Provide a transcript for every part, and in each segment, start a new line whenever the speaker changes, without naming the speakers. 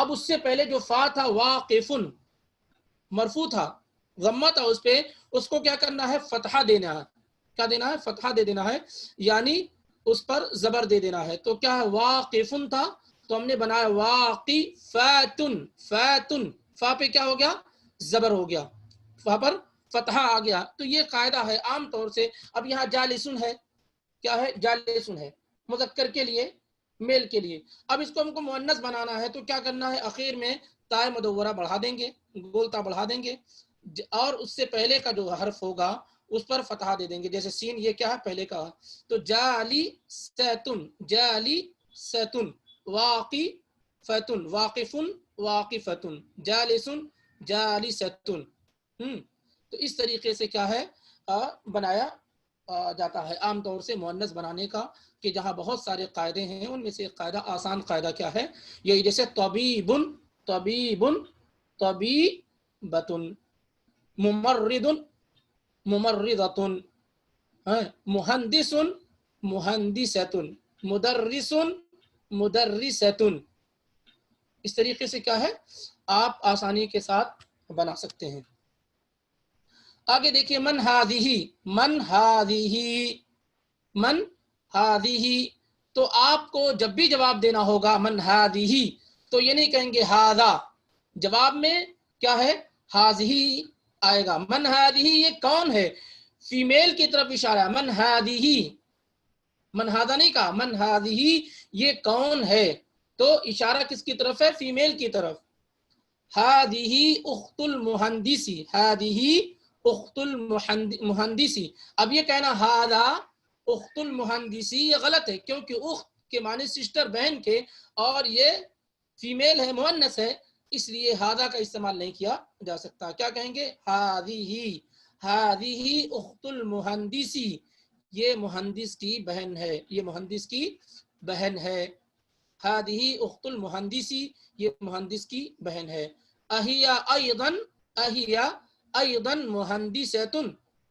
اب اس سے پہلے جو فا تھا واقفن مرفوع تھا ضمہ تھا اس پہ، اس کو کیا کرنا ہے فتحہ دینا ہے، کیا دینا ہے فتحہ دے دینا ہے، یعنی اس پر زبر دے دینا ہے۔ تو کیا ہے واقفن تھا تو ہم نے بنایا واقفاتن، فاتن، فا پہ کیا ہو گیا زبر ہو گیا، فا پر فتحہ آ گیا۔ تو یہ قاعدہ ہے عام طور سے۔ اب یہاں جالسن ہے، کیا ہے جالسن ہے مذکر کے لیے میل کے لیے، اب اس کو ہم کو مؤنث بنانا ہے تو کیا کرنا ہے اخیر میں تائے مدورہ بڑھا دیں گے، گولتا بڑھا دیں گے، اور اس سے پہلے کا جو حرف ہوگا اس پر فتحہ دے دیں گے، جیسے سین یہ کیا ہے پہلے کا، تو جالی سیتن، جالی سیتن، واقی فتن، واقفن واقفتن، جالسن جالستن۔ تو اس طریقے سے کیا ہے بنایا جاتا ہے عام طور سے مؤنث بنانے کا، کہ جہاں بہت سارے قاعدے ہیں ان میں سے ایک قاعدہ آسان قاعدہ کیا ہے یہی، جیسے طبیبن طبیبن طبیبتن، ممرض ممرضۃ، مہندس مہندست، مدرس مدرست۔ اس طریقے سے کیا ہے آپ آسانی کے ساتھ بنا سکتے ہیں۔ آگے دیکھیے من ہذہ، من ہذہ، من ہذہ، تو آپ کو جب بھی جواب دینا ہوگا من ہذہ تو یہ نہیں کہیں گے ھذا، جواب میں کیا ہے ہذہ آئے گا۔ من ہذہ یہ کون ہے، فیمیل کی طرف اشارہ ہے، من ہذہ، من ھذا نہیں کہا، من ہذہ یہ کون ہے، تو اشارہ کس کی طرف ہے فیمیل کی طرف۔ ہذہ اخت المہندسی، ہذہ اخت المہندسی، اب یہ کہنا ھذا اخت المہندسی یہ غلط ہے، کیونکہ اخت کے معنی سسٹر بہن کے، اور یہ فیمیل ہے مؤنث ہے، اس لیے ھذا کا استعمال نہیں کیا جا سکتا۔ کیا کہیں گے ھذہ، ھذہ اخت المہندسی، یہ مہندس کی بہن ہے، یہ مہندس کی بہن ہے۔ ھذہ اخت المہندسی یہ مہندس کی بہن ہے۔ اہیا ایضا، اہیا ایضا مہندست،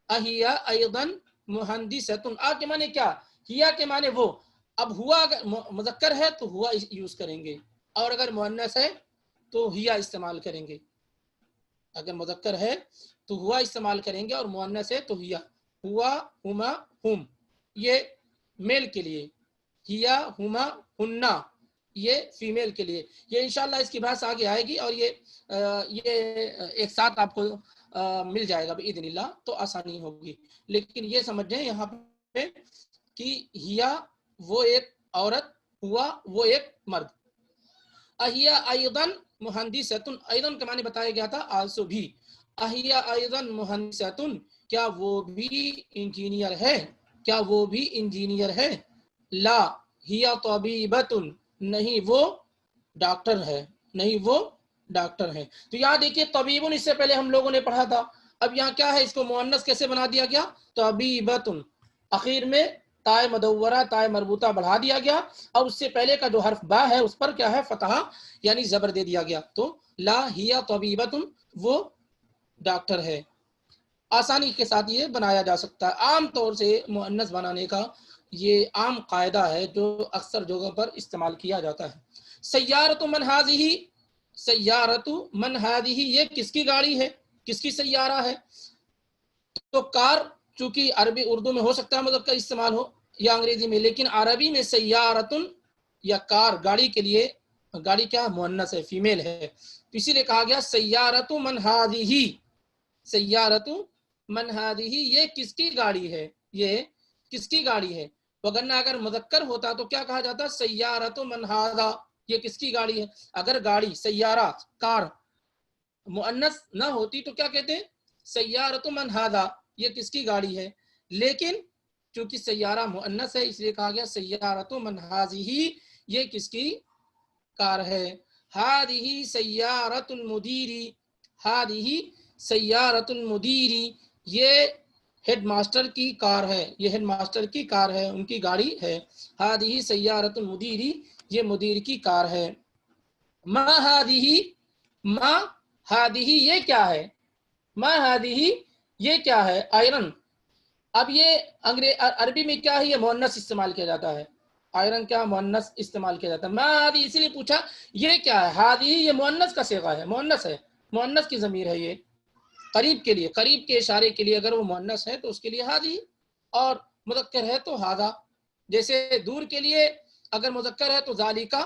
اہیا ایضا مہندست، آ کے معنی کیا، ہیا کے معنی وہ، اب ہوا اگر مذکر ہے تو ہوا یوز کریں گے، اور اگر مؤنث ہے تو ہیا استعمال کریں گے، اگر مذکر ہے تو ہوا استعمال کریں گے اور مؤنث ہے تو ہیا، ہوا ہما ہم یہ میل کے لیے، ہیا ہما ہننا یہ فیمیل کے لیے۔ یہ انشاءاللہ اس کی بحث آگے آئے گی، اور یہ ایک ساتھ آپ کو مل جائے گا باذن اللہ، تو آسانی ہوگی۔ لیکن یہ سمجھ جائیں یہاں پہ کہ ہیا وہ ایک عورت، ہوا وہ ایک مرد۔ اہیا ایضاً مہندست، ایضاً کے معنی بتایا گیا تھا آلسو بھی، اہیا ایضاً مہندست کیا وہ بھی انجینئر ہے، کیا وہ بھی انجینئر ہے، لا ہیا طبیبۃ نہیں وہ ڈاکٹر ہے، نہیں وہ ڈاکٹر ہے۔ تو یہاں دیکھیے طبیبن اس سے پہلے ہم لوگوں نے پڑھا تھا، اب یہاں کیا ہے اس کو مؤنث کیسے بنا دیا گیا، طبیبۃ، اخیر میں تائے مدورہ تائے مربوطہ بڑھا دیا گیا، اور اس سے پہلے کا جو حرف با ہے اس پر کیا ہے فتحہ یعنی زبر دے دیا گیا، تو لا ہیا طبیبۃ وہ ڈاکٹر ہے۔ آسانی کے ساتھ یہ بنایا جا سکتا ہے۔ عام طور سے مؤنث بنانے کا یہ عام قاعدہ ہے جو اکثر جگہوں پر استعمال کیا جاتا ہے۔ سیارۃ من ھذہ، سیارۃ من ھذہ یہ کس کی گاڑی ہے، کس کی سیارہ ہے، تو کار چونکہ عربی اردو میں ہو سکتا ہے مذکر استعمال ہو یا انگریزی میں، لیکن عربی میں سیارۃ یا کار گاڑی کے لیے، گاڑی کیا مؤنث ہے فیمیل ہے، تو اسی لیے کہا گیا سیارۃ من ھذہ، سیارۃ من ھذہ یہ کس کی گاڑی ہے، یہ کس کی گاڑی ہے، وگرنہ اگر مذکر ہوتا تو کیا کہا جاتا سیارۃ من ھذہ یہ کس کی گاڑی ہے، اگر گاڑی سیارہ کار مؤنث نہ ہوتی تو کیا کہتے سیارۃ من ھذہ یہ کس کی گاڑی ہے، لیکن چونکہ سیارہ مؤنث ہے اس لیے کہا گیا سیارۃ من ھذہ یہ کس کی کار ہے۔ ھذہ سیارۃ المدیر، ھذہ سیارۃ المدیر یہ ہیڈ ماسٹر کی کار ہے، یہ ہیڈ ماسٹر کی کار ہے، ان کی گاڑی ہے۔ ھذہ سیارۃ المدیر یہ مدیر کی کار ہے۔ ما ھذہ، ما ھذہ یہ کیا ہے، ما ھذہ یہ کیا ہے آئرن، اب یہ عربی میں کیا ہے یہ مؤنث استعمال کیا جاتا ہے، آئرن کیا مؤنث استعمال کیا جاتا ہے. ما ہادی اسی لیے پوچھا یہ کیا ہے. ہادی یہ مؤنث کا صیغہ ہے, مؤنث ہے, مؤنث کی ضمیر ہے. یہ قریب کے لیے, قریب کے اشارے کے لیے اگر وہ مؤنث ہے تو اس کے لیے ہادی, اور مذکر ہے تو ہاذا. جیسے دور کے لیے اگر مذکر ہے تو ذالکا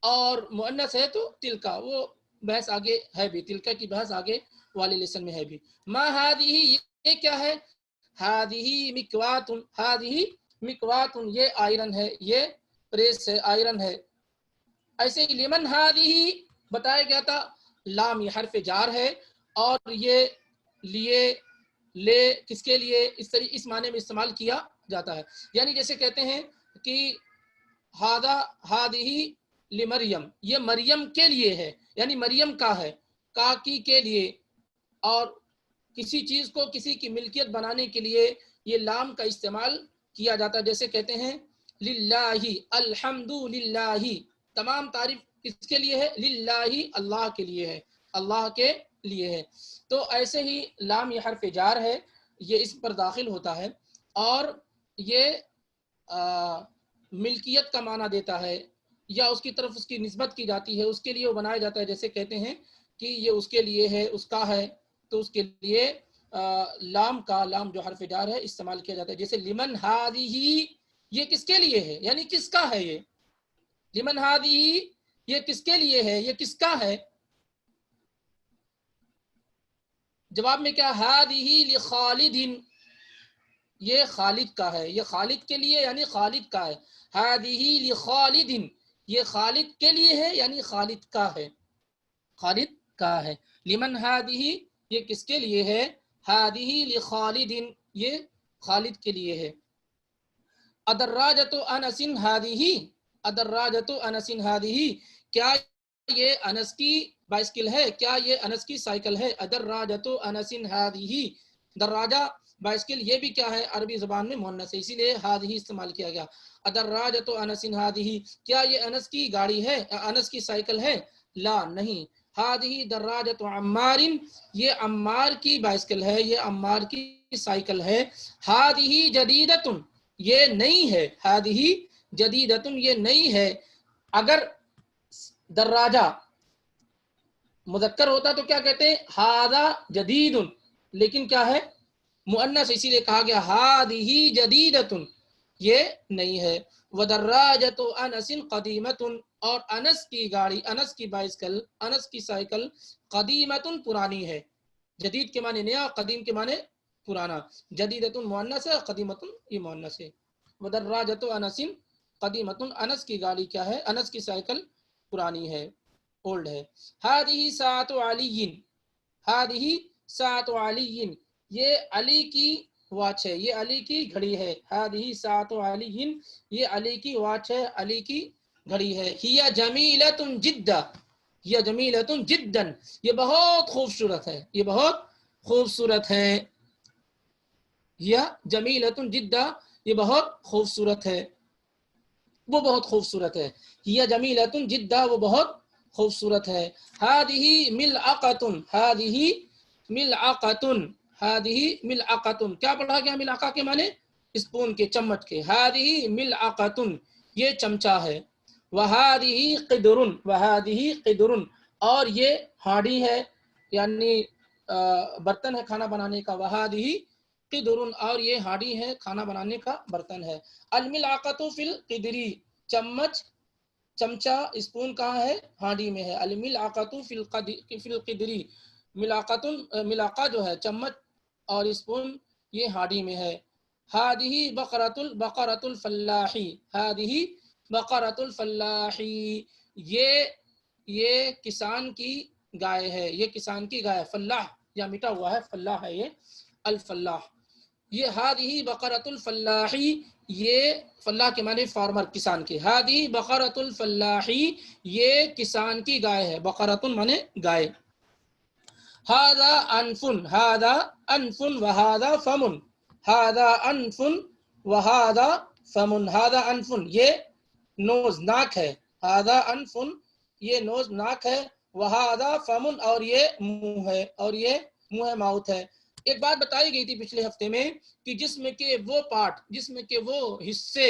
اور مؤنث ہے تو تلکا. وہ بحث آگے ہے بھی, تلکا کی بحث آگے والے لیسن میں ہے بھی. ما ہادی یہ کیا ہے. ہادی مکواتن, ہادی مکواتن یہ آئرن ہے, یہ پریس ہے, آئرن ہے. ایسے ہی لمن ہادی بتایا گیا تھا, لام یہ حرف جار ہے اور یہ لیے لے کس کے لیے اس طرح اس معنی میں استعمال کیا جاتا ہے. یعنی جیسے کہتے ہیں کہ ہادی لمریم, یہ مریم کے لیے ہے, یعنی مریم کا ہے, کاکی کے لیے. اور کسی چیز کو کسی کی ملکیت بنانے کے لیے یہ لام کا استعمال کیا جاتا ہے. جیسے کہتے ہیں للہ, الحمد للہ, تمام تعریف کس کے لیے ہے, للہ اللہ کے لیے ہے, اللہ کے لیے ہے. تو ایسے ہی لام یہ حرف جار ہے, یہ اس پر داخل ہوتا ہے اور یہ ملکیت کا معنی دیتا ہے یا اس کی طرف اس کی نسبت کی جاتی ہے, اس کے لیے وہ بنایا جاتا ہے. جیسے کہتے ہیں کہ یہ اس کے لیے ہے, اس کا ہے, تو اس کے لیے لام کا, لام جو حرف جار ہے استعمال کیا جاتا ہے. جیسے لمن ہادی یہ کس کے لیے ہے, یعنی کس کا ہے. یہ لمن ہادی یہ کس کے لیے ہے, یہ کس کا ہے. جواب میں کیا, ہادی لخالد, یہ خالد کا ہے, یہ خالد کے لیے یعنی خالد کا ہے. ہادی لخالد یہ خالد کے لیے ہے یعنی خالد کا ہے, خالد کا ہے. لمن ہادی یہ کس کے لیے ہے, ہادی لخالد یہ خالد کے لیے ہے. ادراجۃ انس ہادی, ادراجۃ انس ہادی کیا یہ انس کی بائسکل ہے, کیا یہ انس کی سائیکل ہے. ادراجۃ انس ہادی, دراجہ بائسکل یہ بھی کیا ہے, عربی زبان میں مؤنث ہے, اسی لیے ہادی استعمال کیا گیا. ادراجۃ انس ہادی کیا یہ انس کی گاڑی ہے, انس کی سائیکل ہے. لا نہیں. ہادی دراجۃ عمار یہ عمار کی بائسکل ہے, یہ عمار کی سائیکل ہے. ہادی جدیدۃ یہ نئی ہے, ہادی جدیدۃ یہ نئی ہے. اگر دراجہ مذکر ہوتا تو کیا کہتے ہیں, ہاذا جدید, لیکن کیا ہے مؤنث, اسی لیے کہا گیا ہادی جدیدۃ یہ نئی ہے. ودراجۃ انس قدیمۃ اور انس کی گاڑی, انس کی بائسکل, انس کی سائیکل قدیمۃ پرانی ہے. جدید کے معنی نیا, قدیم کے معنی پرانا. جدیدۃ مؤنث ہے, قدیمۃ یہ مؤنث ہے. ودراجۃ انس قدیمۃ انس کی گاڑی کیا ہے, انس کی سائیکل پرانی ہے, اولڈ ہے. ہادی ساعۃ علی, ہادی ساعۃ علی یہ علی کی واچ ہے, یہ علی کی گھڑی ہے. ہادی ساعۃ علی یہ علی کی واچ ہے, علی کی گھڑی ہے. ہی جمیلۃ جدا, یہ جمیلۃ جدا یہ بہت خوبصورت ہے, یہ بہت خوبصورت ہے. یہ جمیلۃ جدا یہ بہت خوبصورت ہے, وہ بہت خوبصورت ہے. یہ جمیلۃ جدا وہ بہت خوبصورت ہے. ہادی ملعقۃ, ہادی ملعقۃ, ہادی ملعقۃ کیا پڑھا گیا, ملعقہ کے معنی اسپون کے, چمچ کے. ہادی ملعقۃ یہ چمچہ ہے. وہادی قدر, وہادی قدر اور یہ ہانڈی ہے, یعنی برتن ہے کھانا بنانے کا. وہادی قدر اور یہ ہانڈی ہے, کھانا بنانے کا برتن ہے. الملعقۃ فی القدری چمچ, چمچہ اسپون کہاں ہے, ہانڈی میں ہے. الملعقۃ فی القدری ملاقۃ, ملاقہ جو ہے چمچ اور اسپون یہ ہانڈی میں ہے. ہادی بقرۃ الفلاح, ہادی بقرۃ الفلاح یہ کسان کی گائے ہے, یہ کسان کی گائے. فلاح یا مٹا ہوا ہے, فلاح ہے یہ الفلاح. یہ ہادی بقرۃ الفلاح یہ فلاح کے معنی فارمر, کسان کے. ہادی بقرۃ الفلاح یہ کسان کی گائے ہے, بقرۃ معنی گائے. ہذا انف, ہذا انف وہذا فم, ہذا انف وہذا فم. ہذا انف یہ نوز, ناک ہے. ہذا انف یہ نوز, ناک ہے. وہذا فم اور یہ منہ ہے, اور یہ منہ ہے, ماؤتھ ہے. ایک بات بتائی گئی تھی پچھلے ہفتے میں کہ جسم کے وہ پارٹ, جسم کے وہ حصے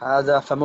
هذا فم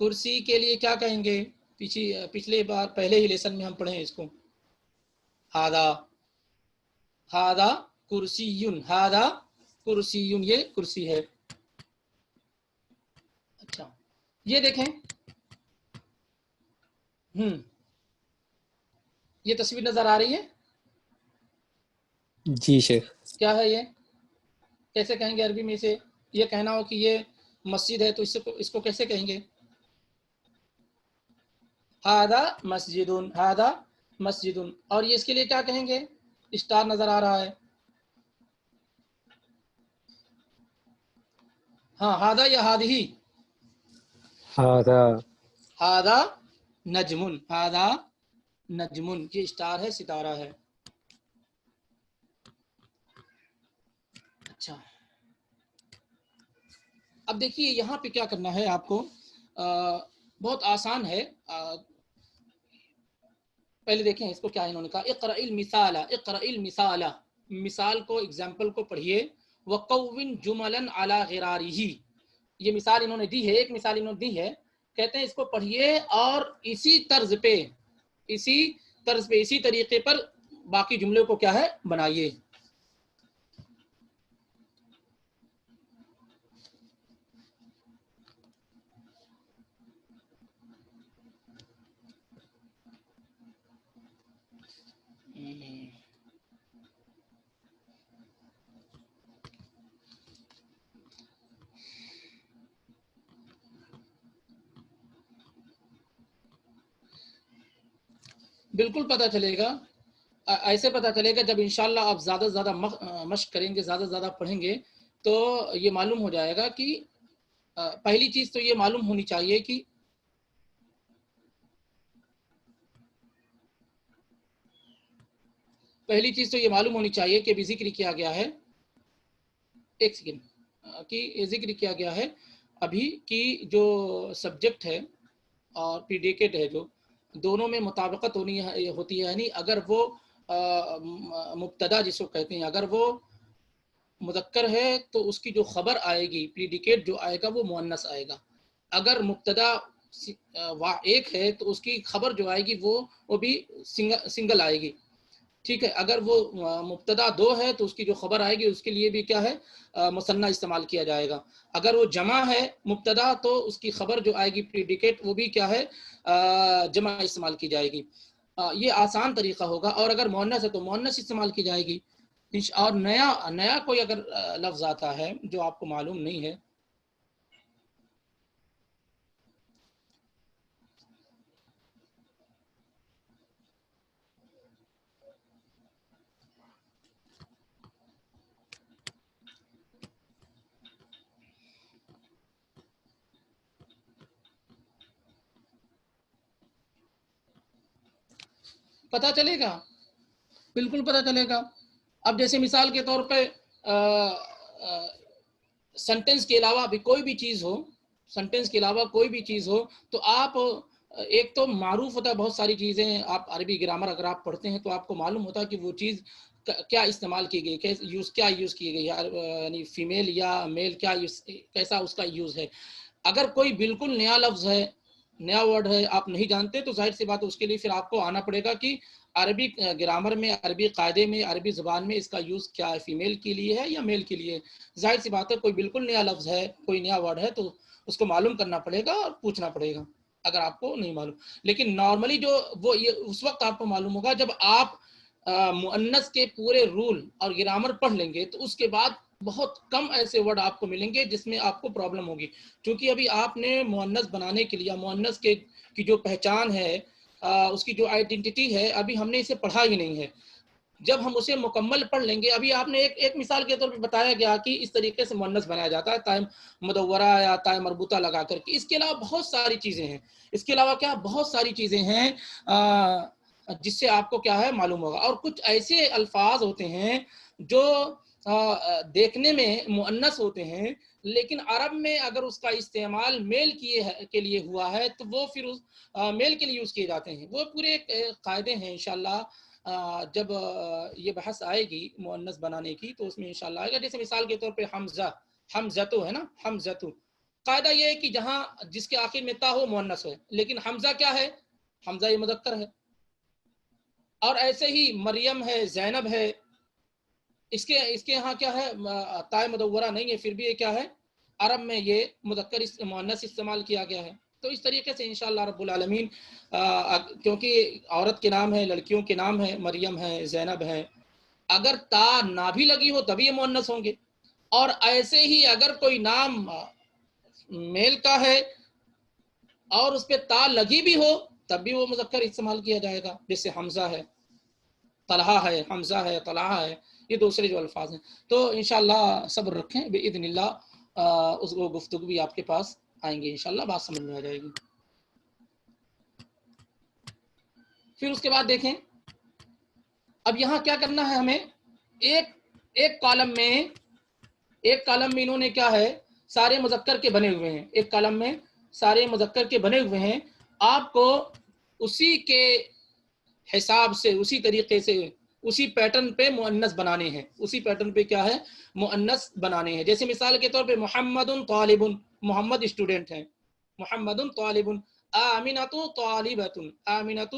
کرسی کے لیے کیا کہیں گے؟ پچھلے بار پہلے ہی لیسن میں ہم پڑھے ہیں اس کو. ہادا ہادا کرسیون، ہادا کرسیون، یہ کرسی ہے. اچھا یہ دیکھیں، یہ تصویر نظر آ رہی ہے؟
جی شیخ.
کیا ہے یہ؟ کیسے کہیں گے عربی میں اسے؟ یہ کہنا ہو کہ یہ مسجد ہے تو اس کو کیسے کہیں گے؟ ہادا مسجدن، ہادا مسجدن. اور یہ اس کے لیے کیا کہیں گے؟ اسٹار نظر آ رہا ہے. ہاں ہادا یا ہادہی؟
ہادا.
ہادا نجمن، ہادا نجمن، یہ اسٹار ہے، ستارہ ہے. اچھا اب دیکھیے یہاں پہ کیا کرنا ہے آپ کو، بہت آسان ہے. پہلے دیکھیں اس کو کیا انہوں نے کہا، اقرأ المثال، اقرأ المثال، مثال کو، اگزامپل کو پڑھیے. وقوّن جملا علی غرارہ، یہ مثال انہوں نے دی ہے، ایک مثال انہوں نے دی ہے، کہتے ہیں اس کو پڑھیے اور اسی طرز پہ اسی طریقے پر باقی جملے کو کیا ہے بنائیے. بالکل پتہ چلے گا، ایسے پتہ چلے گا جب انشاءاللہ آپ زیادہ سے زیادہ مشق کریں گے، زیادہ سے زیادہ پڑھیں گے تو یہ معلوم ہو جائے گا کہ پہلی چیز تو یہ معلوم ہونی چاہیے کہ کہ بھی ذکر کیا گیا ہے، ایک سیکنڈ، کہ ذکر کیا گیا ہے ابھی کہ جو سبجیکٹ ہے اور پریڈیکیٹ ہے، جو دونوں میں مطابقت ہوتی ہے، یعنی اگر وہ مبتدا جس کو کہتے ہیں اگر وہ مذکر ہے تو اس کی جو خبر آئے گی، پریڈیکیٹ جو آئے گا وہ مؤنث آئے گا. اگر مبتدا ایک ہے تو اس کی خبر جو آئے گی وہ بھی سنگل آئے گی. ٹھیک ہے، اگر وہ مبتدا دو ہے تو اس کی جو خبر آئے گی اس کے لیے بھی کیا ہے مثنیٰ استعمال کیا جائے گا. اگر وہ جمع ہے مبتدا تو اس کی خبر جو آئے گی پریڈیکیٹ وہ بھی کیا ہے جمع استعمال کی جائے گی. یہ آسان طریقہ ہوگا. اور اگر مؤنث ہے تو مؤنث استعمال کی جائے گی. اور نیا کوئی اگر لفظ آتا ہے جو آپ کو معلوم نہیں ہے، پتہ چلے گا، بالکل پتہ چلے گا. اب جیسے مثال کے طور پہ سنٹینس کے علاوہ بھی کوئی بھی چیز ہو، سنٹینس کے علاوہ کوئی بھی چیز ہو تو آپ ایک تو معروف ہوتا ہے بہت ساری چیزیں، آپ عربی گرامر اگر آپ پڑھتے ہیں تو آپ کو معلوم ہوتا ہے کہ وہ چیز کیا استعمال کی گئی، کیا یوز کی گئی، یعنی فیمیل یا میل کیسا اس کا یوز ہے. اگر کوئی بالکل نیا لفظ ہے، نیا ورڈ ہے، آپ نہیں جانتے تو ظاہر سی بات ہے اس کے لیے پھر آپ کو آنا پڑے گا کہ عربی گرامر میں، عربی قاعدے میں، عربی زبان میں اس کا یوز کیا ہے، فیمیل کے لیے ہے یا میل کے لیے. ظاہر سی بات ہے کوئی بالکل نیا لفظ ہے، کوئی نیا ورڈ ہے تو اس کو معلوم کرنا پڑے گا اور پوچھنا پڑے گا اگر آپ کو نہیں معلوم. لیکن نارملی جو وہ یہ اس وقت آپ کو معلوم ہوگا جب آپ مؤنث کے پورے رول اور گرامر پڑھ لیں گے تو اس کے بعد بہت کم ایسے ورڈ آپ کو ملیں گے جس میں آپ کو پرابلم ہوگی. کیونکہ ابھی آپ نے مؤنث بنانے کے لیے، مؤنث کی جو پہچان ہے، اس کی جو آئیڈینٹی ہے، ابھی ہم نے اسے پڑھا ہی نہیں ہے. جب ہم اسے مکمل پڑھ لیں گے، ابھی آپ نے ایک مثال کے طور پہ بتایا گیا کہ اس طریقے سے مؤنث بنایا جاتا ہے، تائے مدورہ یا تائے مربوطہ لگا کر کے. اس کے علاوہ بہت ساری چیزیں ہیں، اس کے علاوہ کیا بہت ساری چیزیں ہیں جس سے آپ کو کیا ہے معلوم ہوگا. اور کچھ ایسے الفاظ ہوتے ہیں جو دیکھنے میں مؤنث ہوتے ہیں لیکن عرب میں اگر اس کا استعمال میل کے لیے ہوا ہے تو وہ پھر میل کے لیے یوز کیے جاتے ہیں. وہ پورے قاعدے ہیں. انشاءاللہ جب یہ بحث آئے گی مؤنث بنانے کی تو اس میں انشاءاللہ آئے گا. جیسے مثال کے طور پہ حمزہ، حمزتو ہے نا، حمزتو، قاعدہ یہ ہے کہ جہاں جس کے آخر میں تا ہو مؤنث ہے، لیکن حمزہ کیا ہے؟ حمزہ یہ مذکر ہے. اور ایسے ہی مریم ہے، زینب ہے، اس کے یہاں کیا ہے؟ تائے مدورہ نہیں ہے، پھر بھی یہ کیا ہے؟ عرب میں یہ مذکر مؤنث استعمال کیا گیا ہے. تو اس طریقے سے انشاءاللہ رب العالمین کیونکہ عورت کے نام ہے، لڑکیوں کے نام ہے، مریم ہے، زینب ہے، اگر تا نہ بھی لگی ہو تبھی یہ مؤنث ہوں گے. اور ایسے ہی اگر کوئی نام میل کا ہے اور اس پہ تا لگی بھی ہو تب بھی وہ مذکر استعمال کیا جائے گا. جیسے حمزہ ہے، طلحہ ہے، حمزہ ہے، طلحہ ہے، یہ دوسرے جو الفاظ ہیں. تو انشاءاللہ صبر رکھیں، باذن اللہ اس کو گفتگو بھی آپ کے پاس آئیں گے، انشاءاللہ بات سمجھ میں آ جائے گی. پھر اس کے بعد دیکھیں اب یہاں کیا کرنا ہے ہمیں. ایک کالم میں انہوں نے کیا ہے؟ سارے مذکر کے بنے ہوئے ہیں. ایک کالم میں سارے مذکر کے بنے ہوئے ہیں. آپ کو اسی کے حساب سے، اسی طریقے سے، اسی پیٹرن پہ مؤنث بنانے ہیں. اسی پیٹرن پہ کیا ہے؟ مؤنث بنانے ہیں. جیسے مثال کے طور پہ محمد طالب، محمد اسٹوڈنٹ ہیں، محمد طالب. آمنۃ طالبۃ، آمنۃ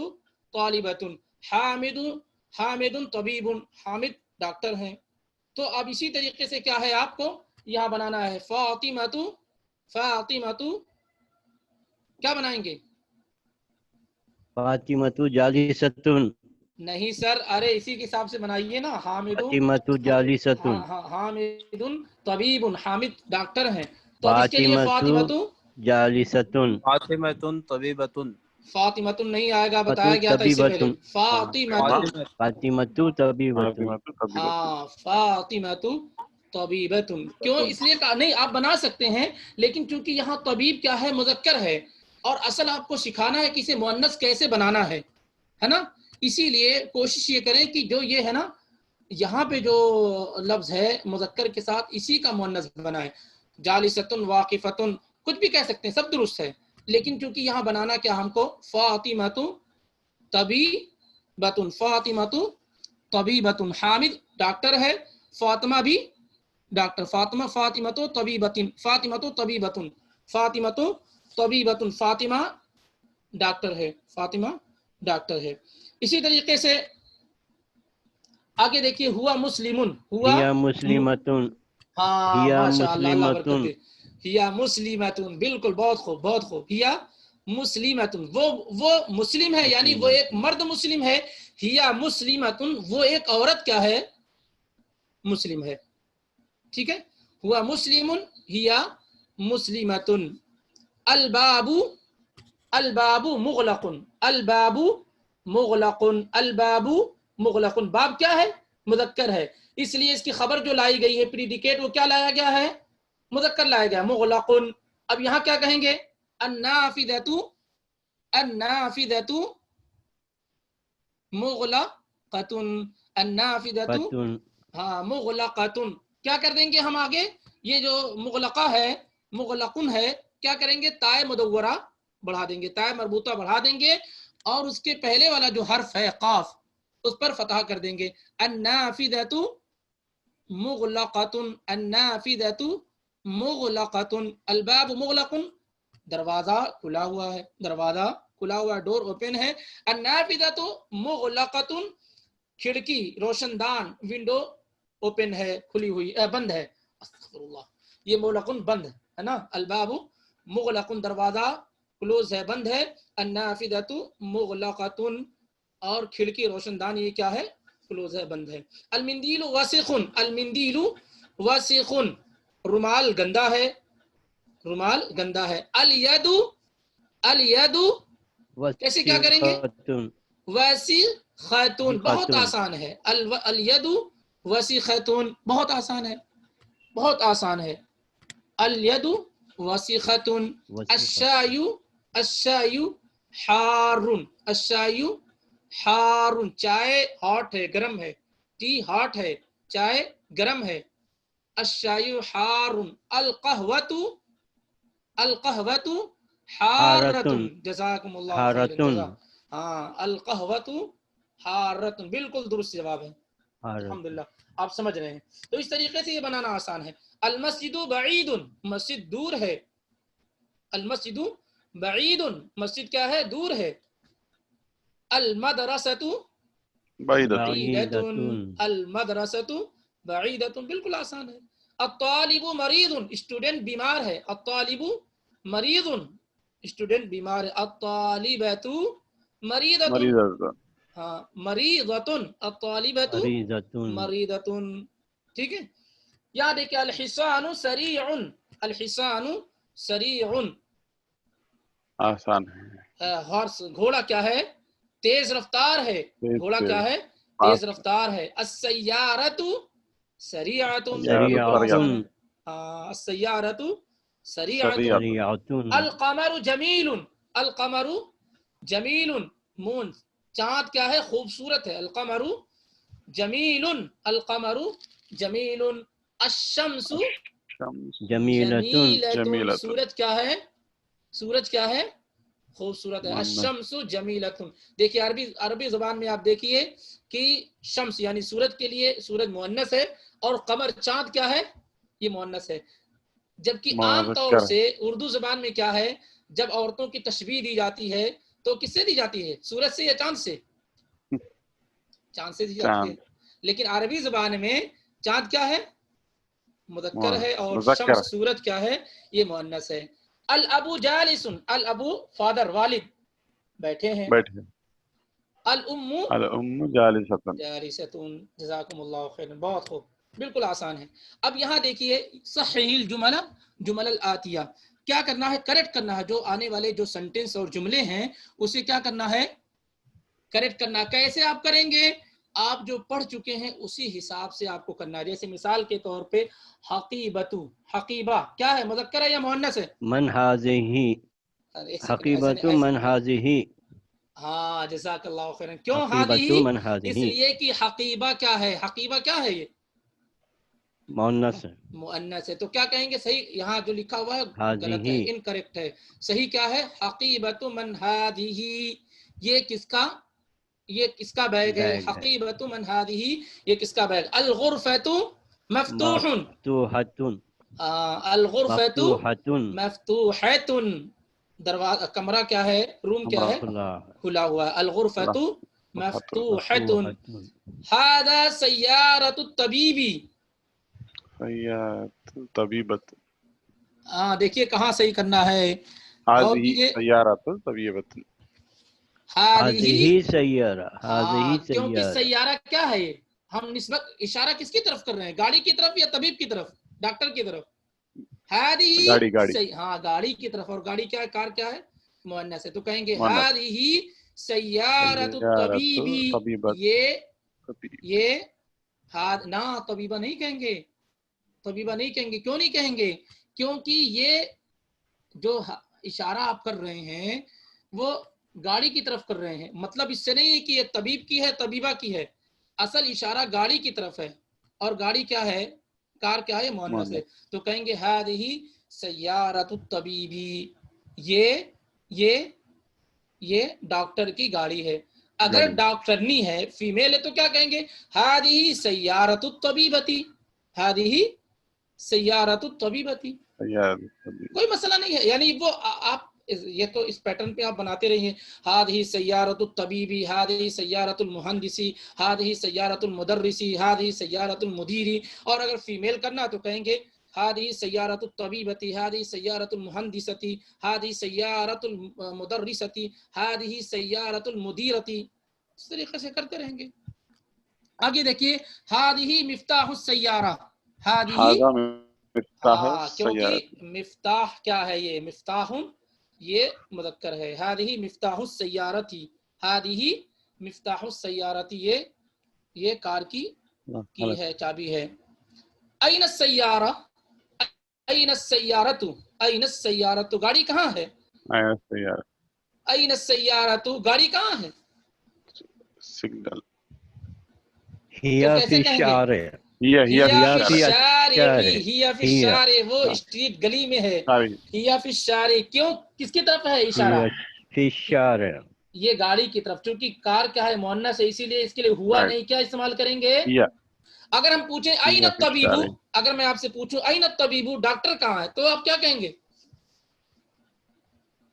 طالبۃ. حامد طبیب، حامد ڈاکٹر ہیں. تو اب اسی طریقے سے کیا ہے؟ آپ کو یہاں بنانا ہے فاطمۃ، فاطمۃ کیا بنائیں گے؟
فاطمۃ جالست.
نہیں سر، ارے اسی کے حساب سے بنائیے نا. حامد،
فاطمۃ جالست.
ہاں حامد طبیب، حامد ڈاکٹر ہیں. تو اب اس کے لیے
فاطمۃ
فاطمۃ،
جالست.
فاطمۃ طبیبۃ.
فاطمۃ نہیں آئے گا، بتایا گیا تھا اس سے پہلے. فاطمۃ،
فاطمۃ طبیبۃ.
ہاں فاطمۃ طبیبۃ. کیوں؟ اس لیے کہا نہیں، آپ بنا سکتے ہیں، لیکن چونکہ یہاں طبیب کیا ہے؟ مذکر ہے، اور اصل آپ کو سکھانا ہے کہ اسے مؤنث کیسے بنانا ہے نا. اسی لیے کوشش یہ کریں کہ جو یہ ہے نا، یہاں پہ جو لفظ ہے مذکر کے ساتھ اسی کا مؤنث بنائیں. جالستن، واقفتن، کچھ بھی کہہ سکتے ہیں، سب درست ہے. لیکن چونکہ یہاں بنانا کیا ہم کو؟ فاطمۃ طبیبۃ، فاطمۃ طبیبۃ. حامد ڈاکٹر ہے، فاطمہ بھی ڈاکٹر. فاطمۃ طبیبۃ، فاطمۃ طبیبۃ، فاطمۃ طبیبۃ. فاطمہ ڈاکٹر ہے، فاطمہ ڈاکٹر ہے. اسی طریقے سے آگے دیکھیے ہوا مسلمن، ہوا
ہی مسلمۃ.
ہاں
ہی
ماشاء اللہ، اللہ
مسلمۃ.
برکت دے. ہیا مسلمۃ، بالکل، بہت خوب، بہت خوب. ہیا مسلمۃ، وہ مسلم ہے، یعنی وہ ایک مرد مسلم ہے. ہیا مسلمۃ، وہ ایک عورت کیا ہے؟ مسلم ہے. ٹھیک ہے. ہوا مسلم، ہیا مسلمۃ. الباب، الباب مغلق، الباب مغلق، الباب مغلق. باب کیا ہے؟ مذکر ہے، اس لیے اس کی خبر جو لائی گئی ہے پریڈیکیٹ، وہ کیا لایا گیا ہے؟ مذکر لایا گیا، مغلق. اب یہاں کیا کہیں گے؟ النافذۃ، النافذۃ مغلقۃ، النافذۃ ہاں مغلقۃ. کیا کر دیں گے ہم آگے؟ یہ جو مغلقہ ہے، مغلقن ہے، کیا کریں گے؟ تائے مدورہ بڑھا دیں گے، تائے مربوطہ بڑھا دیں گے، اور اس کے پہلے والا جو حرف ہے قاف، اس پر فتح کر دیں گے. النافذۃ مغلقۃ، النافذۃ مغلقۃ. الباب مغلق، دروازہ کھلا ہوا ہے، دروازہ کھلا ہوا، ڈور اوپن ہے. النافذۃ مغلقۃ، کھڑکی، روشن دان، ونڈو اوپن ہے، کھلی ہوئی، بند ہے. استغفر اللہ، یہ مغلقن بند ہے نا. الباب مغلقن، دروازہ کلوز ہے، بند ہے. النافذۃ مغلقۃ، اور کھڑکی، روشن دان، یہ کیا ہے؟ کلوز ہے، بند ہے. المندیل وسخ، المندیل وسخ، رومال گندا ہے، رومال گندا ہے. الید، الید کیسے کیا کریں گے؟ وسیخۃ، بہت آسان ہے. الید وسیخۃ، بہت آسان ہے، بہت آسان ہے. الید وسیخۃ. الشای، الشای حار، الشای حار، چائے ہاٹ ہے، گرم ہے. ٹی ہاٹ ہے، چائے گرم ہے. الشای حار. القہوۃ، القہوۃ حارۃ. جزاکم اللہ خیر جزا. ہاں القہوۃ حارۃ، بالکل درست جواب ہے، الحمدللہ آپ سمجھ رہے ہیں. تو اس طریقے سے یہ بنانا آسان ہے. المسجد بعید، مسجد دور ہے. المسجد بعید، مسجد کیا ہے؟ دور ہے. المدرسۃ
بعیدۃ
بعیدۃ،
بعیدۃ.
المدرسۃ بعیدۃ، بالکل آسان ہے. الطالب مریض، اسٹوڈنٹ بیمار ہے. الطالب مریض، اسٹوڈنٹ بیمار ہے. الطالبۃ مریضۃ،
مریضۃ
ہاں مریضۃ. الطالبۃ
مریضۃ.
مریضۃ. ٹھیک ہے. یہاں دیکھیں الحصان سریع، الحصان سریع.
آسان ہے.
ہارس گھوڑا کیا ہے؟ تیز رفتار ہے.
تیز
گھوڑا
تیز.
کیا ہے؟ تیز رفتار ہے. السیارۃ سریعۃ،
سریعۃ.
السیارۃ سریعۃ.
سریعۃ.
سریعۃ.
القمر جمیل، القمر جمیل، مون چاند کیا ہے؟ خوبصورت ہے. القمر جمیل، القمر جمیل. الشمس
شمس
جمیلۃ.
جمیلۃ، سورج کیا ہے؟ سورج کیا ہے؟ خوبصورت ہے.
مؤنث.
الشمس جمیلۃ. دیکھیے عربی زبان میں آپ دیکھیے کہ شمس یعنی سورج کے لیے سورج مؤنث ہے، اور قمر چاند کیا ہے؟ یہ مؤنث ہے. جبکہ عام طور
مذکر.
سے اردو زبان میں کیا ہے، جب عورتوں کی تشبیہ دی جاتی ہے تو کس سے دی جاتی ہے؟ سورج سے یا چاند سے؟ چاند سے دی جاتی ہے. لیکن عربی زبان میں چاند کیا ہے؟ مذکر ہے، اور
مذکر.
شمس سورج کیا ہے؟ یہ مؤنث ہے. الابو جالس، الابو فادر، والد بیٹھے ہیں.
بیٹھے.
الام
الام جالسۃ.
جالستون. جزاکم اللہ خیر، بہت خوب، بالکل آسان ہے. اب یہاں دیکھیے صحیح الجمل، جمل الآتیہ، کیا کرنا ہے؟ کریکٹ کرنا ہے. جو آنے والے جو سینٹنس اور جملے ہیں اسے کیا کرنا ہے؟ کریکٹ کرنا. کیسے آپ کریں گے؟ آپ جو پڑھ چکے ہیں اسی حساب سے آپ کو کرنا ہے. جیسے مثال کے طور پہ حقیبتو، حقیبہ کیا ہے؟ مذکر ہے یا مؤنث ہے؟
من هذه
ایک سیکنڈ،
حقیبۃ من هذه.
ہاں جزاک اللہ خیرن. کیوں
حقیبۃ
ہادی؟
من
اس
هذه
لیے کہ حقیبہ کیا ہے؟ حقیبہ کیا ہے؟ یہ
مؤنث ہے.
مؤنث ہے. تو کیا کہیں گے؟ صحیح یہاں جو لکھا ہوا ہے غلط ہے،
هذه.
انکریکٹ ہے. صحیح کیا ہے؟ حقیبۃ من هذه. یہ کس کا؟ یہ کس کا بیگ ہے؟
بیگ ہے.
حقیبۃ من هذه، یہ کس کا بیگ؟ الغرفۃ مفتوح،
مفتوحۃ.
الغرفۃ
مفتوحۃ.
مفتوحۃ. دروازہ کمرہ کیا ہے؟ روم کیا ہے؟
کھلا.
کھلا ہوا ہے. الغرفۃ مفتوحۃ.
مفتوحۃ.
هذا سیارۃ الطبیب.
سیارۃ طبیبۃ.
ہاں دیکھیے کہاں صحیح کرنا ہے. اور
هذه
یہ
سیارۃ طبیبۃ.
هذه سیارہ. هذه
کیونکہ
سیارہ.
سیارہ کیا ہے؟ یہ ہم نسبت اشارہ کس کی طرف کر رہے ہیں؟ گاڑی کی طرف یا طبیب کی طرف؟ ڈاکٹر کی طرف.
گاڑی.
ہاں گاڑی کی طرف. اور گاڑی کیا ہے؟ کار کیا ہے؟ مؤنث ہے. تو کہیں گے
مؤنث.
هذه سیارۃ
سیارۃ
الطبیب.
طبیبۃ.
یہ نہ طبیبہ نہیں کہیں گے، طبیبہ نہیں کہیں گے. کیوں نہیں کہیں گے؟ کیونکہ یہ جو اشارہ آپ کر رہے ہیں وہ گاڑی کی طرف کر رہے ہیں. مطلب اس سے نہیں ہے کہ یہ طبیب کی ہے طبیبہ کی ہے، اصل اشارہ گاڑی کی طرف ہے. اور گاڑی کیا ہے؟ کار کیا ہے؟ مؤنث ہے. تو کہیں گے هذه سیارۃ الطبیب. یہ ڈاکٹر کی گاڑی ہے. اگر
گاڑی.
ڈاکٹرنی ہے، فیمیل ہے، تو کیا کہیں گے؟ هذه سیارۃ الطبیبۃ. هذه سیارۃ الطبیبۃ.
سیارۃ طبیبۃ.
کوئی مسئلہ نہیں ہے. یعنی وہ آپ یہ تو اس پیٹرن پہ آپ بناتے رہیے. هذه سیارۃ الطبیب، هذه سیارۃ المہندس، هذه سیارۃ المدرس، هذه سیارۃ المدیر. اور اگر فیمیل کرنا تو کہیں گے هذه سیارۃ الطبیبۃ، هذه سیارۃ المہندسۃ، هذه سیارۃ المدرسۃ، هذه سیارۃ المدیرۃ. اس طریقے سے کرتے رہیں گے. آگے دیکھیے هذه مفتاح السیارہ. هذه
هذا مفتاح السیارۃ.
کیونکہ مفتاح کیا ہے؟ یہ مفتاح یہ مذکر ہے. هذه مفتاح السیارۃ، هذه مفتاح السیارۃ. یہ کار کی ہے، چابی ہے. این السیارہ، این السیارۃ، این السیارۃ. گاڑی کہاں ہے؟
سیارۃ.
این السیارۃ. گاڑی کہاں ہے؟
سگنل.
هي
تو
في
کیسے کہیں گے؟
الشارع.
هي
ہی فی
الشارع.
الشارع. ہی فی الشارع، وہ اسٹریٹ گلی میں ہے. ہی فی الشارع. کیوں؟ کس کی طرف ہے اشارہ؟
هي في الشارع.
یہ گاڑی کی طرف. چونکہ کار کیا ہے؟ مؤنث ہے، اسی لیے اس کے لیے ہوا نہیں کیا استعمال کریں گے؟ اگر ہم پوچھیں این الطبیب، اگر میں آپ سے پوچھوں این الطبیب، ڈاکٹر کہاں ہے، تو آپ کیا کہیں گے؟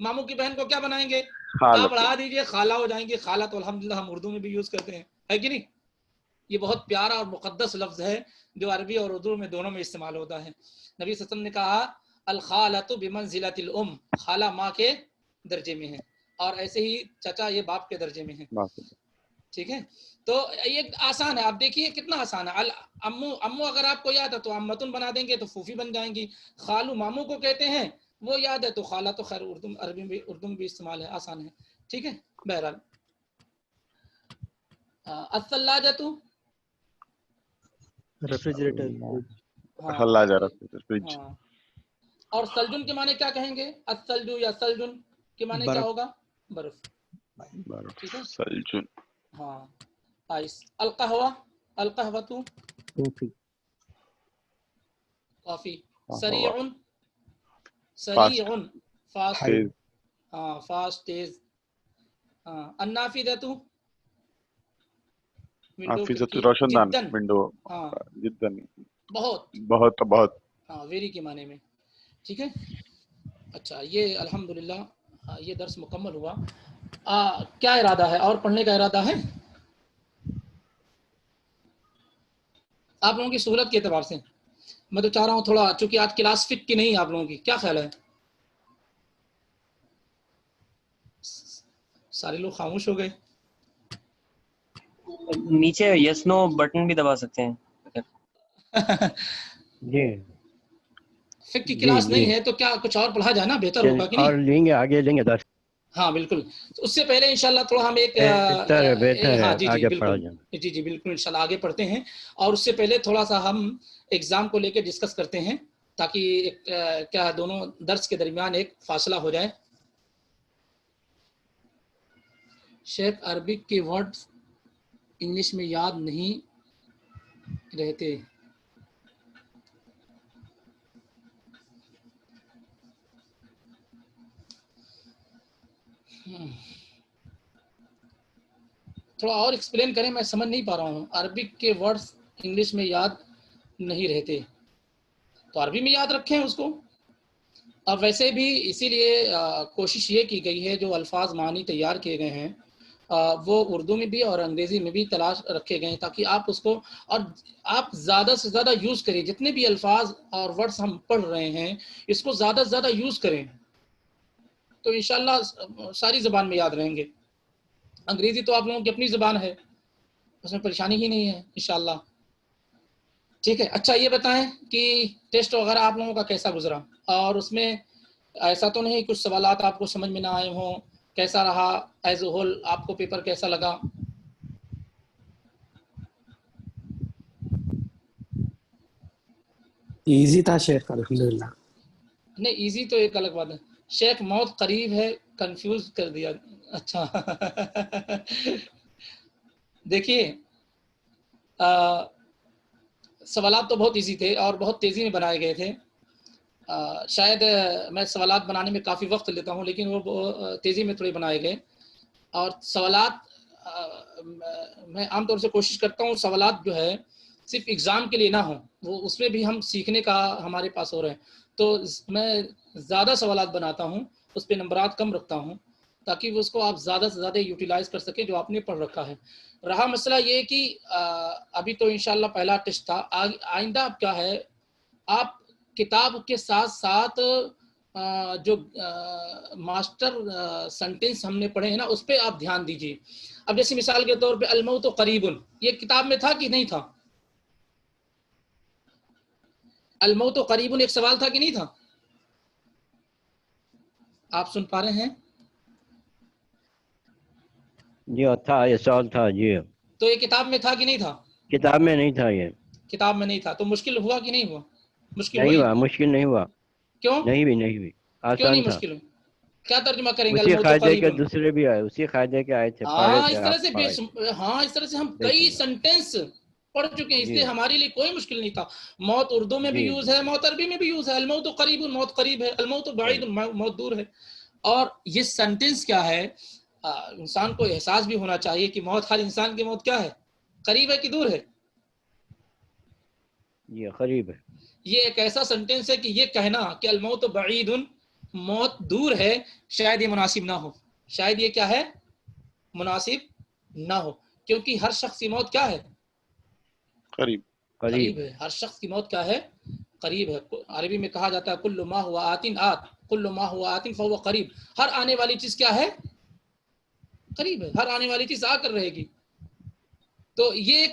ماموں کی بہن کو کیا بنائیں گے؟
خالہ
آپ بڑھا دیجئے خالہ ہو جائیں گی. خالہ تو الحمدللہ ہم اردو میں بھی یوز کرتے ہیں, ہے کہ نہیں؟ یہ بہت پیارا اور مقدس لفظ ہے جو عربی اور اردو میں دونوں میں استعمال ہوتا ہے. نبی صلی اللہ علیہ وسلم نے کہا الخالۃ بمنزلۃ الام, خالہ ماں کے درجے میں ہے, اور ایسے ہی چچا یہ باپ کے درجے میں ہے. ٹھیک ہے, تو یہ آسان ہے. آپ دیکھیے کتنا آسان ہے. امو اگر آپ کو یاد ہے تو امتن بنا دیں گے تو پھوفی بن جائیں گی. خالو ماموں کو کہتے ہیں, وہ یاد ہے تو خالہ تو خیر اردو میں بھی استعمال ہے, آسان ہے. ٹھیک ہے, بہرحال الثلاجۃ
ریفریجریٹر.
ثلاجہ فریج.
ہاں, اور سلجن کے معنی کیا کہیں گے؟ الثلج یا سلجن کے معنی کیا ہوگا؟ برف. ٹھیک ہے,
سلجن.
ہاں آئس. القہوہ, القہوۃ کافی. سریع, سریع فاسٹ,
تیز.
ہاں فاسٹ تیز. ہاں النافذۃ ونڈو
حافظۃ
کھڑکی.
روشن دان.
جدن,
ونڈو.
ہاں
جدن.
بہت,
بہت بہت.
ہاں ویری کے معنی میں. ٹھیک ہے, اچھا یہ الحمدللہ یہ درس مکمل ہوا. کیا ارادہ ہے اور پڑھنے کا ارادہ ہے آپ لوگوں کی سہولت کے اعتبار سے؟ میں تو چاہ رہا ہوں تھوڑا, چونکہ آج کلاس فٹ کی نہیں آپ لوگوں کی, کیا خیال ہے؟ سارے لوگ خاموش ہو گئے.
نیچے یس نو بٹن بھی دبا سکتے ہیں.
جی
فقہ کی
جی
کلاس
جی
نہیں ہے تو کیا کچھ اور پڑھا جائے نا, بہتر ہوگا کہ
اور
نہیں؟
لیں گے, آگے لیں گے درس.
ہاں بالکل, اس سے پہلے انشاءاللہ تھوڑا ہم ایک
بہتر ہے
ہاں جی
آگے پڑھا
بالکل,
جائے.
جی بالکل انشاءاللہ آگے پڑھتے ہیں. اور اس سے پہلے تھوڑا سا ہم ایگزام کو لے کے ڈسکس کرتے ہیں تاکہ کیا دونوں درس کے درمیان ایک فاصلہ ہو جائے. شیخ عربک کے ورڈز انگلش میں یاد نہیں رہتے. تھوڑا اور ایکسپلین کریں, میں سمجھ نہیں پا رہا ہوں. عربک کے ورڈز انگلش میں یاد نہیں رہتے تو عربی میں یاد رکھیں اس کو. اب ویسے بھی اسی لیے کوشش یہ کی گئی ہے جو الفاظ معنی تیار کیے گئے ہیں وہ اردو میں بھی اور انگریزی میں بھی تلاش رکھے گئے ہیں تاکہ آپ اس کو, اور آپ زیادہ سے زیادہ یوز کریں. جتنے بھی الفاظ اور ورڈز ہم پڑھ رہے ہیں اس کو زیادہ سے زیادہ یوز کریں تو انشاءاللہ ساری زبان میں یاد رہیں گے. انگریزی تو آپ لوگوں کی اپنی زبان ہے, اس میں پریشانی ہی نہیں ہے انشاءاللہ. ٹھیک ہے, اچھا یہ بتائیں کہ ٹیسٹ وغیرہ آپ لوگوں کا کیسا گزرا, اور اس میں ایسا تو نہیں کچھ سوالات آپ کو سمجھ میں نہ آئے ہوں؟ کیسا رہا ایز اے ہول, آپ کو پیپر کیسا لگا؟
ایزی تھا شیخ الحمدللہ.
نہیں ایزی تو ایک الگ بات ہے. شیخ موت قریب ہے, کنفیوز کر دیا. اچھا دیکھیے سوالات تو بہت ایزی تھے اور بہت تیزی میں بنائے گئے تھے. شاید میں سوالات بنانے میں کافی وقت لیتا ہوں لیکن وہ تیزی میں تھوڑے بنائے گئے. اور سوالات میں عام طور سے کوشش کرتا ہوں سوالات جو ہے صرف ایگزام کے لیے نہ ہوں, وہ اس میں بھی ہم سیکھنے کا ہمارے پاس ہو رہے ہیں. تو میں زیادہ سوالات بناتا ہوں, اس پہ نمبرات کم رکھتا ہوں تاکہ وہ اس کو آپ زیادہ سے زیادہ یوٹیلائز کر سکیں جو آپ نے پڑھ رکھا ہے. رہا مسئلہ یہ کہ ابھی تو انشاءاللہ پہلا ٹیسٹ تھا, آئندہ اب کیا ہے, آپ کتاب کے ساتھ ساتھ جو ماسٹر سینٹنس ہم نے پڑھے ہیں نا اس پہ آپ دھیان دیجیے. اب جیسے مثال کے طور پہ الموت قریب, یہ کتاب میں تھا کہ نہیں تھا؟ الموت قریب ایک سوال تھا کہ نہیں تھا؟ آپ سن پا رہے ہیں؟
جی تھا, یہ سوال تھا. جی
تو یہ کتاب میں تھا کہ نہیں تھا؟
کتاب میں نہیں تھا, یہ
کتاب میں نہیں تھا. تو مشکل ہوا کہ نہیں ہوا؟ مشکل
نہیں
ہوئی؟
ہوا, مشکل نہیں ہوا.
کیوں
نہیں ہوئی,
کیوں
آسان
نہیں
تھا.
مشکل ہوئی؟ کیا ترجمہ کریں گے
اسی
الموت
قاعدے کے
قریب؟
دوسرے بھی آئے, اسی قاعدے کے آئے تھے, پڑھے
ہاں
تھے
اس طرح
آپ,
سے
پڑھے تھے.
ہاں اس طرح سے ہم کئی
دیکھیے
سینٹینس پڑھ چکے ہیں, اس
جی
لیے ہمارے لیے کوئی مشکل نہیں تھا. موت اردو میں بھی
جی
یوز
جی
ہے, موت عربی میں بھی یوز ہے. الموت قریب, موت قریب ہے. الموت بعید,
صحیح.
موت دور ہے. اور یہ سینٹینس کیا ہے, انسان کو احساس بھی ہونا چاہیے کہ موت, ہر انسان کی موت کیا ہے, قریب ہے کہ دور ہے.
یہ قریب ہے.
یہ ایک ایسا سینٹینس ہے کہ یہ کہنا کہ الموت بعید موت دور ہے شاید یہ مناسب نہ ہو, شاید یہ کیا ہے مناسب نہ ہو, کیونکہ ہر شخص کی موت کیا ہے
قریب.
قریب ہے. ہر شخص کی موت کیا ہے قریب ہے. عربی میں کہا جاتا ہے کل ما ہوا آتن آت, کل ما ہوا آتن فہو قریب. ہر آنے والی چیز کیا ہے قریب ہے, ہر آنے والی چیز آ کر رہے گی. تو یہ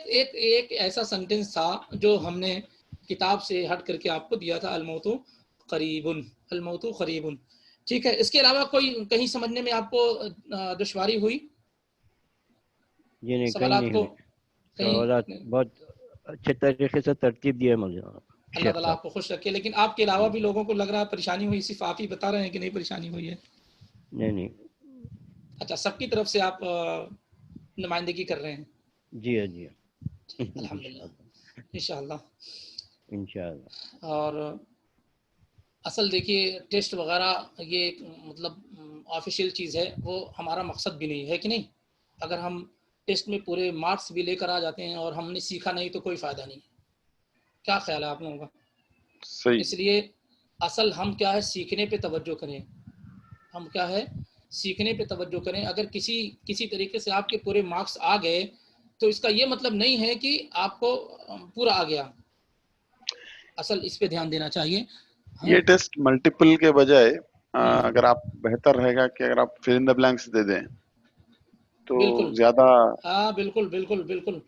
ایک ایسا سینٹنس تھا جو ہم نے کتاب سے ہٹ کر کے آپ کو دیا تھا, الموت قریب, الموت قریب. ٹھیک ہے, اس کے علاوہ کوئی کہیں سمجھنے میں آپ کو دشواری ہوئی؟
جی نہیں,
سوالات کو
سوالات بہت اچھے طریقے سے ترتیب دیے مجھے
اللہ تعالیٰ آپ کو خوش رکھے. لیکن آپ کے علاوہ بھی لوگوں کو لگ رہا ہے پریشانی ہوئی, صرف آپ ہی بتا رہے ہیں کہ نہیں پریشانی ہوئی ہے؟
نہیں.
اچھا, سب کی طرف سے آپ نمائندگی کر رہے ہیں؟
جی جی
الحمدللہ, انشاءاللہ.
انشاءاللہ.
اور اصل دیکھیے ٹیسٹ وغیرہ یہ مطلب آفیشیل چیز ہے, وہ ہمارا مقصد بھی نہیں ہے کہ نہیں. اگر ہم ٹیسٹ میں پورے مارکس بھی لے کر آ جاتے ہیں اور ہم نے سیکھا نہیں تو کوئی فائدہ نہیں. کیا خیال ہے آپ لوگوں کا؟
صحیح.
اس لیے اصل ہم کیا ہے سیکھنے پہ توجہ کریں, ہم کیا ہے سیکھنے پہ توجہ کریں. اگر کسی طریقے سے آپ کے پورے مارکس آ گئے تو اس کا یہ مطلب نہیں ہے کہ آپ کو پورا آ گیا. اصل اس پہ دھیان دینا چاہیے.
یہ ٹیسٹ ملٹیپل کے بجائے اگر آپ بہتر رہے گا کہ اگر آپ فل ان دا بلینکس دے دیں تو
بالکل
زیادہ.
ہاں بالکل بالکل بالکل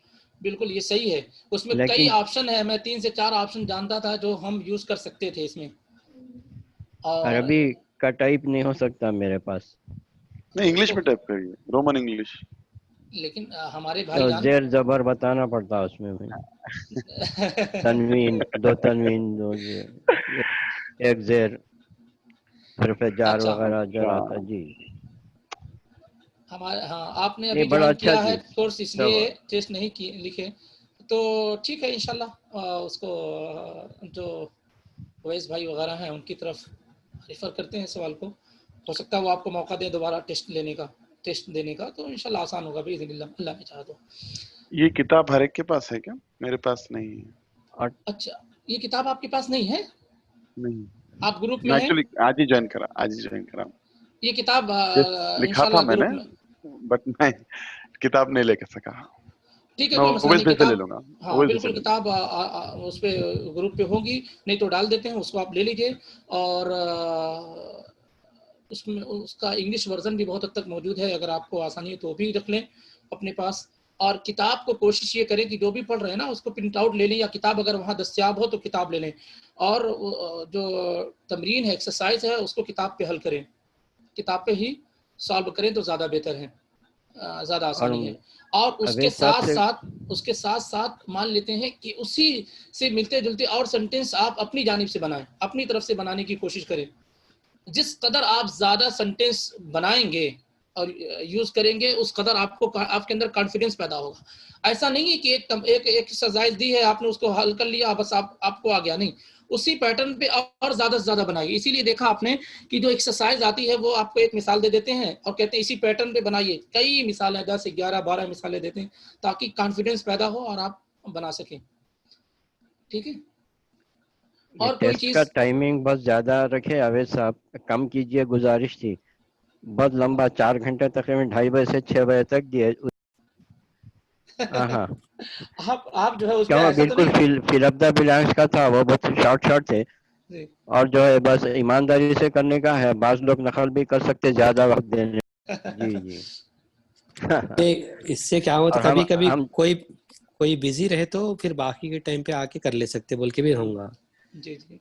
بالکل, یہ صحیح ہے. اس میں کئی
لیکن
آپشن ہے, میں 3 سے 4 آپشن جانتا تھا جو ہم یوز کر سکتے تھے اس میں. اور
عربی کا ٹائپ نہیں ہو سکتا میرے پاس.
نہیں, انگلش میں ٹائپ کریے, رومن انگلش.
لیکن ہمارے بھائی جان
زیر زبر بتانا پڑتا اس میں تنوین, 2 تنوین, 2 زیر, 1 زیر, حرف جار
اچھا
وغیرہ جرا تھا. جی
ہمارے ہاں آپ نے
یہ
ابھی
بڑا
جوائن
اچھا
کیا ہے
چیز
کورس, اس
سب.
لیے ٹیسٹ نہیں لکھے تو ٹھیک ہے انشاءاللہ. اس کو جو ویس بھائی وغیرہ ہیں ان کی طرف ریفر کرتے ہیں سوال کو, ہو سکتا ہے وہ آپ کو موقع دیں دوبارہ ٹیسٹ دینے کا, تو انشاءاللہ آسان ہوگا باذن اللہ, اللہ نے چاہا تو.
یہ کتاب ہر ایک کے پاس ہے کیا؟ میرے پاس نہیں ہے.
اچھا, یہ کتاب آپ کے پاس نہیں ہے؟
نہیں,
آپ گروپ
میں
میں ہیں؟
ایکچولی آج ہی جوائن کرا.
یہ کتاب
لکھا تھا
انشاءاللہ
میں نے
گروپ میں.
بٹ میں کتاب نہیں لے کر سکا.
ٹھیک ہے,
میں
کوئی مسئلہ
اویس
نہیں.
بھائی سے لے
کتاب
لوں گا.
ہاں
اویس بھائی سے
بالکل,
لے لوں
کتاب اس پہ گروپ پہ ہوگی, نہیں تو ڈال دیتے ہیں, اس کو آپ لے لیجئے. اور اس میں اس کا انگلش ورژن بھی بہت حد تک موجود ہے, اگر آپ کو آسانی ہے تو بھی رکھ لیں اپنے پاس. اور کتاب کو کوشش یہ کریں کہ جو بھی پڑھ رہے ہیں نا اس کو پرنٹ آؤٹ لے لیں, یا کتاب اگر وہاں دستیاب ہو تو کتاب لے لیں. اور جو تمرین ہے, ایکسرسائز ہے, اس کو کتاب پہ حل کریں, کتاب پہ ہی سالو کریں تو زیادہ بہتر ہے, زیادہ آسانی ہے. اور اس کے ساتھ ساتھ مان لیتے ہیں کہ اسی سے ملتے جلتے اور سینٹینس آپ اپنی جانب سے بنائیں, اپنی طرف سے بنانے کی کوشش کریں. جس قدر آپ زیادہ سینٹینس بنائیں گے اور یوز کریں گے اس قدر آپ کے اندر کانفیڈنس پیدا ہوگا. ایسا نہیں ہے کہ ایک ایکسرسائز دی ہے آپ نے اس کو حل کر لیا بس آپ کو آ گیا, نہیں, اسی پیٹرن پہ اور زیادہ سے زیادہ بنائیے. اسی لیے دیکھا آپ نے کہ جو ایکسرسائز آتی ہے وہ آپ کو ایک مثال دے دیتے ہیں اور کہتے ہیں اسی پیٹرن پہ بنائیے. کئی مثالیں 10 11 12 مثالیں دیتے ہیں تاکہ کانفیڈنس پیدا ہو اور آپ بنا سکیں. ٹھیک ہے, اور کوئی
ٹیسٹ کا
چیز
ٹائمنگ بہت زیادہ رکھے اویس صاحب, کم کیجئے, گزارش تھی. بہت لمبا 4 گھنٹے تقریباً 2:30 بجے سے 6 بجے تک دیے. ہاں
آپ جو ہے اس پہ
کیوں,
ایسا تو
بالکل
نہیں
فل اپ دا بلانس کا تھا وہ, بہت شارٹ تھے.
جی.
اور جو ہے بس ایمانداری سے کرنے کا ہے, بعض لوگ نقل بھی کر سکتے زیادہ وقت دینے. جی
اس سے کیا ہوتا
اور
کبھی کبھی
ہم
کوئی بزی رہے تو پھر باقی کے ٹائم پہ آ کے کر لے سکتے بول کے بھی رہوں گا.
جی جی